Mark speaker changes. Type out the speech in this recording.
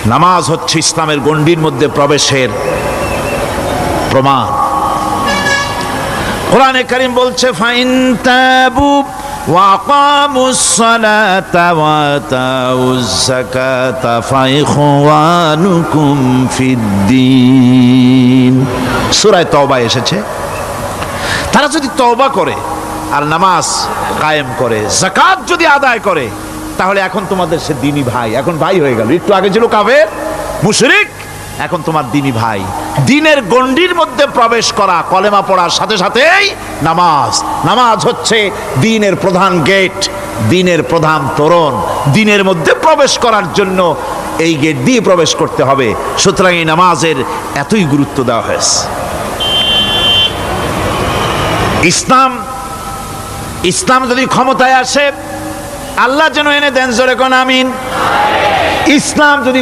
Speaker 1: নামাজ হচ্ছে ইসলামের গণ্ডির মধ্যে প্রবেশের প্রমাণ। কোরআনে কারীম বলছে ফাইন তাবু ওয়া আকামুস সালাতা ওয়া আতাউজ যাকাতা ফাইখওয়ানুকুম ফিদ্দীন। সূরা তওবা এসেছে, তারা যদি তওবা করে আর নামাজ কায়েম করে, যাকাত যদি আদায় করে, তাহলে এখন তোমাদের সে দ্বীনি ভাই, এখন ভাই হয়ে গেল। একটু আগে ছিল কাফের মুশরিক, এখন তোমার দ্বীনি ভাই। দ্বীনের গণ্ডির মধ্যে প্রবেশ করা, কলেমা পড়ার সাথে সাথেই নামাজ। নামাজ হচ্ছে দ্বীনের প্রধান গেট, দ্বীনের প্রধান তোরণ। দ্বীনের মধ্যে প্রবেশ করার জন্য এই গেট দিয়ে প্রবেশ করতে হবে। সুতরাং এই নামাজের এতই গুরুত্ব দেওয়া হয়েছে। ইসলাম যদি ক্ষমতায় আসে, আল্লাহ যেন এনে দেন, জোরে কোন আমিন। ইসলাম যদি